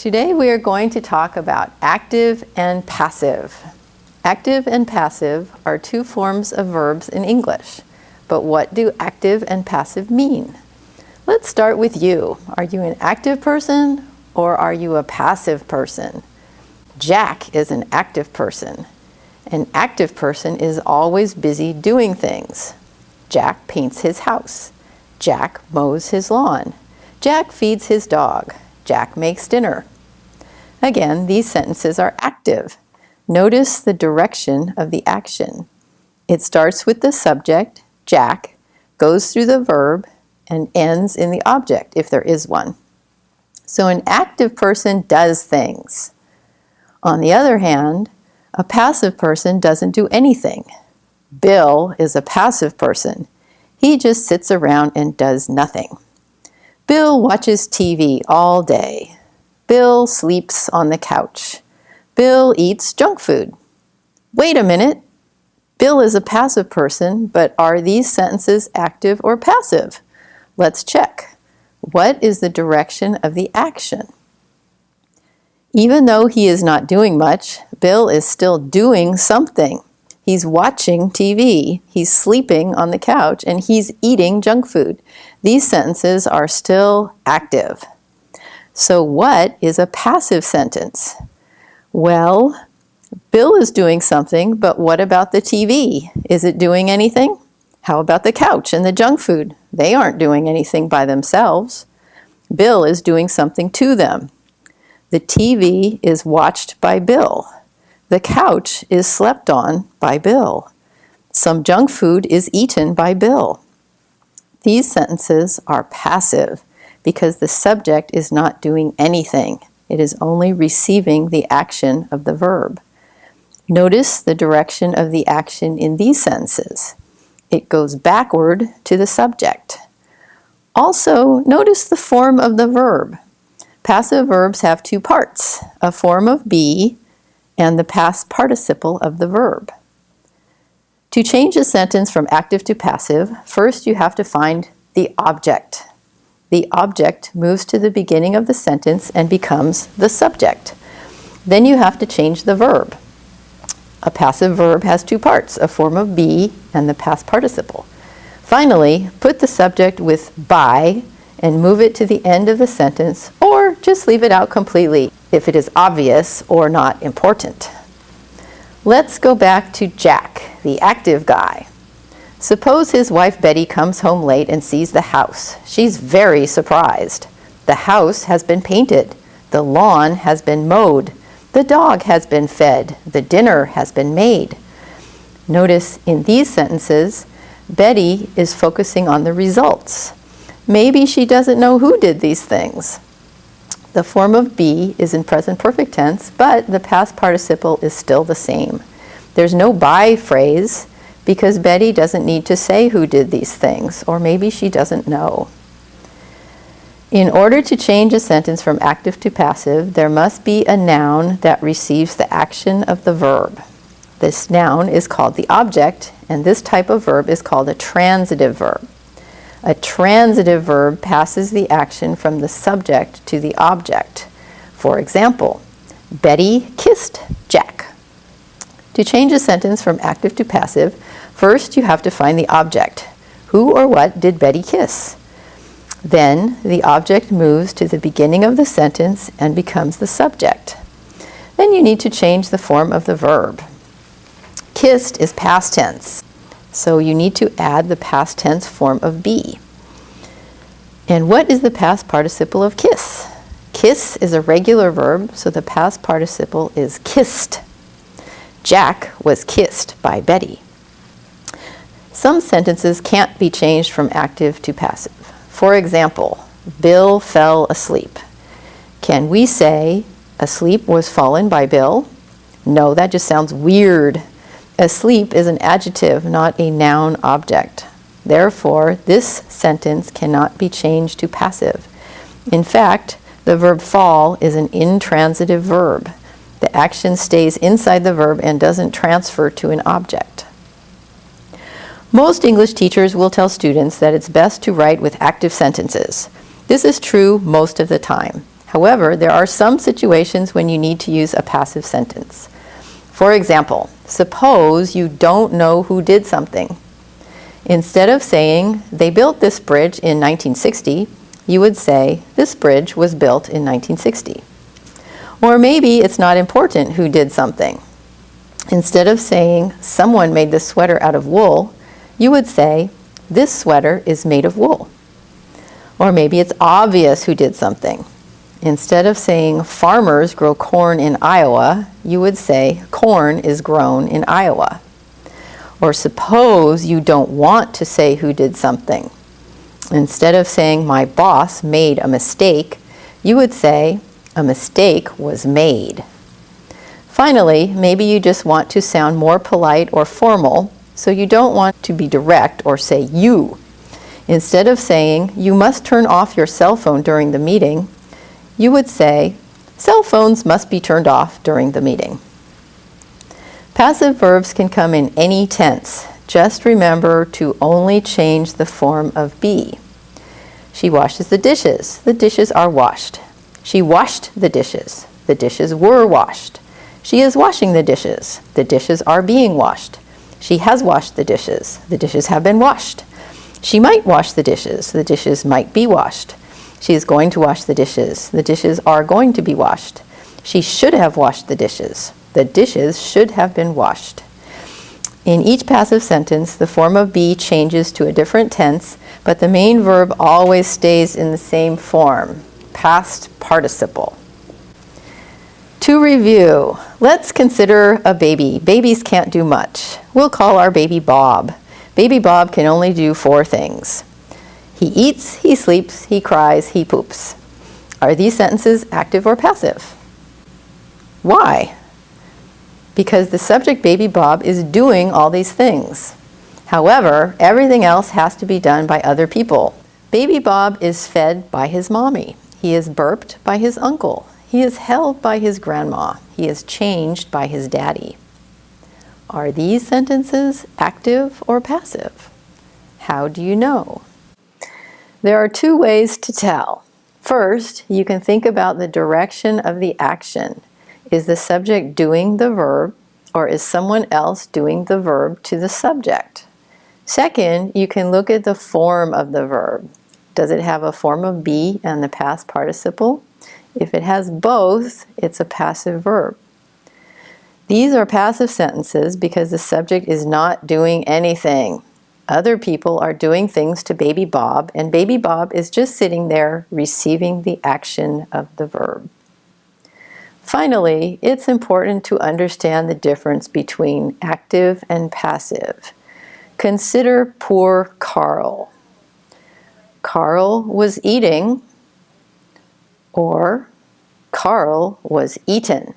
Today we are going to talk about active and passive. Active and passive are two forms of verbs in English. But what do active and passive mean? Let's start with you. Are you an active person or are you a passive person? Jack is an active person. An active person is always busy doing things. Jack paints his house. Jack mows his lawn. Jack feeds his dog. Jack makes dinner. Again, these sentences are active. Notice the direction of the action. It starts with the subject, Jack, goes through the verb, and ends in the object, if there is one. So an active person does things. On the other hand, a passive person doesn't do anything. Bill is a passive person. He just sits around and does nothing. Bill watches TV all day. Bill sleeps on the couch. Bill eats junk food. Wait a minute. Bill is a passive person, but are these sentences active or passive? Let's check. What is the direction of the action? Even though he is not doing much, Bill is still doing something. He's watching TV, he's sleeping on the couch, and he's eating junk food. These sentences are still active. So what is a passive sentence? Well, Bill is doing something, but what about the TV? Is it doing anything? How about the couch and the junk food? They aren't doing anything by themselves. Bill is doing something to them. The TV is watched by Bill. The couch is slept on by Bill. Some junk food is eaten by Bill. These sentences are passive because the subject is not doing anything. It is only receiving the action of the verb. Notice the direction of the action in these sentences. It goes backward to the subject. Also, notice the form of the verb. Passive verbs have two parts, a form of be and the past participle of the verb. To change a sentence from active to passive, first you have to find the object. The object moves to the beginning of the sentence and becomes the subject. Then you have to change the verb. A passive verb has two parts, a form of be and the past participle. Finally, put the subject with by and move it to the end of the sentence, or just leave it out completely if it is obvious or not important. Let's go back to Jack, the active guy. Suppose his wife Betty comes home late and sees the house. She's very surprised. The house has been painted. The lawn has been mowed. The dog has been fed. The dinner has been made. Notice in these sentences, Betty is focusing on the results. Maybe she doesn't know who did these things. The form of be is in present perfect tense, but the past participle is still the same. There's no by phrase because Betty doesn't need to say who did these things, or maybe she doesn't know. In order to change a sentence from active to passive, there must be a noun that receives the action of the verb. This noun is called the object, and this type of verb is called a transitive verb. A transitive verb passes the action from the subject to the object. For example, Betty kissed Jack. To change a sentence from active to passive, first you have to find the object. Who or what did Betty kiss? Then the object moves to the beginning of the sentence and becomes the subject. Then you need to change the form of the verb. Kissed is past tense. So you need to add the past tense form of be. And what is the past participle of kiss? Kiss is a regular verb, so the past participle is kissed. Jack was kissed by Betty. Some sentences can't be changed from active to passive. For example, Bill fell asleep. Can we say, asleep was fallen by Bill? No, that just sounds weird. Asleep is an adjective, not a noun object. Therefore, this sentence cannot be changed to passive. In fact, the verb fall is an intransitive verb. The action stays inside the verb and doesn't transfer to an object. Most English teachers will tell students that it's best to write with active sentences. This is true most of the time. However, there are some situations when you need to use a passive sentence. For example, suppose you don't know who did something. Instead of saying, they built this bridge in 1960, you would say, this bridge was built in 1960. Or maybe it's not important who did something. Instead of saying, someone made this sweater out of wool, you would say, this sweater is made of wool. Or maybe it's obvious who did something. Instead of saying, farmers grow corn in Iowa, you would say, corn is grown in Iowa. Or suppose you don't want to say who did something. Instead of saying, my boss made a mistake, you would say, a mistake was made. Finally, maybe you just want to sound more polite or formal, so you don't want to be direct or say you. Instead of saying, you must turn off your cell phone during the meeting, you would say, cell phones must be turned off during the meeting. Passive verbs can come in any tense. Just remember to only change the form of be. She washes the dishes. The dishes are washed. She washed the dishes. The dishes were washed. She is washing the dishes. The dishes are being washed. She has washed the dishes. The dishes have been washed. She might wash the dishes. The dishes might be washed. She is going to wash the dishes. The dishes are going to be washed. She should have washed the dishes. The dishes should have been washed. In each passive sentence, the form of be changes to a different tense, but the main verb always stays in the same form, past participle. To review, let's consider a baby. Babies can't do much. We'll call our baby Bob. Baby Bob can only do 4 things. He eats, he sleeps, he cries, he poops. Are these sentences active or passive? Why? Because the subject baby Bob is doing all these things. However, everything else has to be done by other people. Baby Bob is fed by his mommy. He is burped by his uncle. He is held by his grandma. He is changed by his daddy. Are these sentences active or passive? How do you know? There are 2 ways to tell. First, you can think about the direction of the action. Is the subject doing the verb, or is someone else doing the verb to the subject? Second, you can look at the form of the verb. Does it have a form of be and the past participle? If it has both, it's a passive verb. These are passive sentences because the subject is not doing anything. Other people are doing things to baby Bob, and baby Bob is just sitting there receiving the action of the verb. Finally, it's important to understand the difference between active and passive. Consider poor Carl. Carl was eating, or Carl was eaten.